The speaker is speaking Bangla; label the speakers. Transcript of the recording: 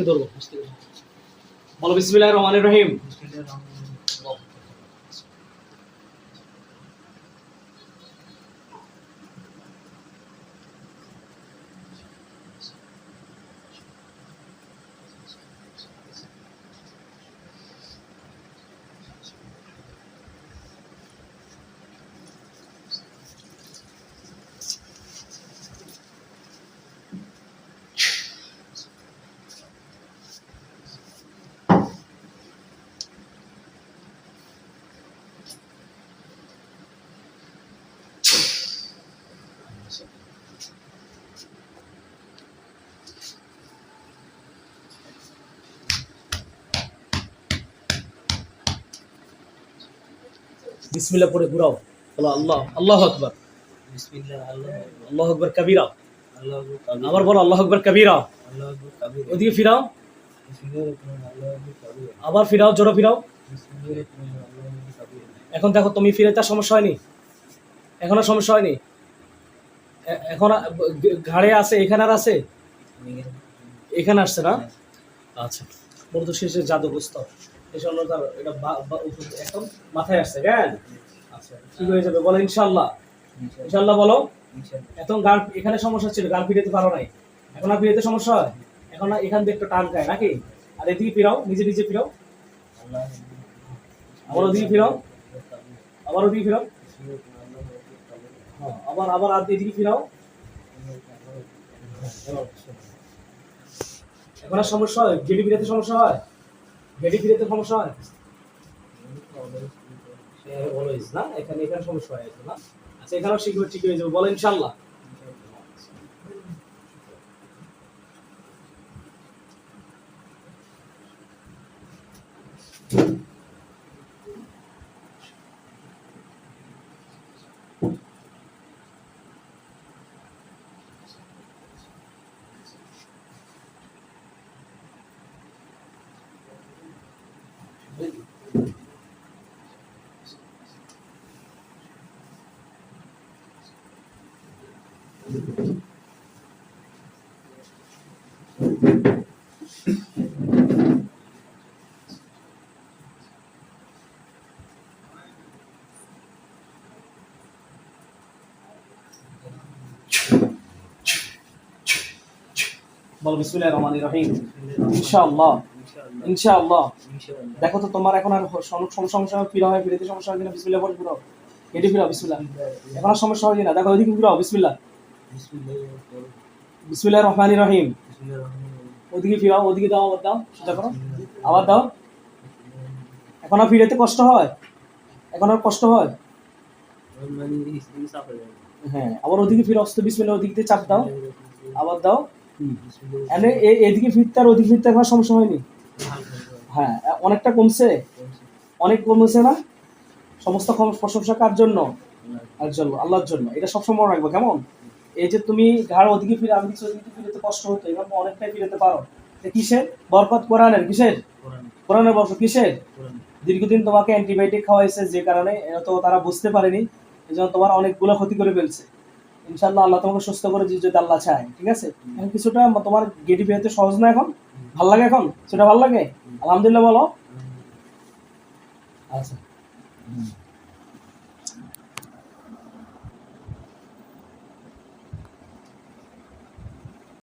Speaker 1: ধরবো বলো বিসমিল্লাহির রহমানির রহিম। বিসমিল্লাহ পড়ে ঘুরাও, বলো আল্লাহ আল্লাহু আকবার।
Speaker 2: বিসমিল্লাহ
Speaker 1: আল্লাহু আকবার কাবীরা।
Speaker 2: আল্লাহু আকবার।
Speaker 1: আবার বলো আল্লাহু আকবার কাবীরা।
Speaker 2: আল্লাহু আকবার কাবীরা।
Speaker 1: ওদিকে ফিরাও,
Speaker 2: বিসমিল্লাহির রহমানির রহিম। আল্লাহু আকবার কাবীরা।
Speaker 1: আবার ফিরাও, জোরে ফিরাও।
Speaker 2: বিসমিল্লাহির রহমানির রহিম। আল্লাহু আকবার কাবীরা।
Speaker 1: এখন দেখো তুমি ফিরে তার সমস্যা হয়নি, এখন আর সমস্যা হয়নি। এখন ঘাড়ে আছে, এখানে আর আছে, এখানে আসছে না? আচ্ছা, বলতো শেষে জাদুগ্রস্ত এটা এখন মাথায় আসছে, হ্যাঁ? আচ্ছা, ঠিক হয়ে যাবে, বলো ইনশাআল্লাহ। ইনশাআল্লাহ বলো। এখন গাল এখানে সমস্যা ছিল, গাল ফিরাতে পারো নাই, এখন আর ফিরাতে সমস্যা হয়? এখন এখান থেকে একটু টান খায় নাকি? আর এদিকে ফিরাও, নিজে নিজে ফিরাও, আবার ওদিকে ফিরাও, আবার ওদিকে ফিরাও, হ্যাঁ, আবার আবার আর এদিকে ফিরাও। এখন আর সমস্যা হয়? গেডি ফিরাতে সমস্যা হয়? গেডি ফিরাতে সমস্যা হয় অলওয়েজ না? এখানে এখানে সমস্যা হয় না? আচ্ছা, এখানেও শীঘ্র ঠিক হয়ে যাবে, বলো ইনশাআল্লাহ। বল বিসমিল্লাহির রহমানির রহিম। ইনশাআল্লাহ ইনশাআল্লাহ। দেখো তো তোমার এখন আর সমস্যা ফিরা হয়, ফিরাতে সমস্যা হয় কিনা? বিসমিল্লাহ বলে ঘুরাও, এটি ফিরাও, বিসমিল্লাহ। এখন আর সমস্যা হয় কিনা দেখো, ওইদিকে ঘুরাও, বিসমিল্লাহ। বিসমিল্লাহির রহমানির রহিম। ওদিকে ফিরাও, ওদিকে দাও, আবার দাও, সোজা করো, আবার দাও। এখন আর ফিরাতে কষ্ট হয়? এখন আর কষ্ট হয়? হ্যাঁ, আবার ওদিকে ফিরে আসতে, বিসমিল্লাহ, ওদিক দিয়ে চাপ দাও, আবার দাও। এদিকে ফিরতে আর ওদিকে ফিরতে এখন সমস্যা হয়নি? হ্যাঁ, অনেকটা কমছে, অনেক কমেছে না? সমস্ত প্রশংসা কার জন্য? আল্লাহর জন্য। এটা সবসময় রাখবো, কেমন? এই যে তুমি ঘাড় ওদিকে ফিরে, আমি কিছু ওদিকে ফিরতে কষ্ট হতো, এবার অনেকটাই ফিরতে পারো। কিসের বরকত? কোরআনের। কিসের? কোরআনের বরকত। কিসের? দীর্ঘদিন তোমাকে অ্যান্টিবায়োটিক খাওয়াইছে, যে কারণে তো তারা বুঝতে পারেনি, এই জন্য তোমার অনেকগুলো ক্ষতি করে ফেলছে। ইনশাআল্লাহ আল্লাহ তোমাকে সুস্থ করে দিচ্ছে যদি আল্লাহ চায়, ঠিক আছে? এখন কিছুটা তোমার গেটি বেরোতে সহজ না? এখন ভাল লাগে? এখন সেটা ভাল লাগে? আলহামদুলিল্লাহ বলো। আচ্ছা।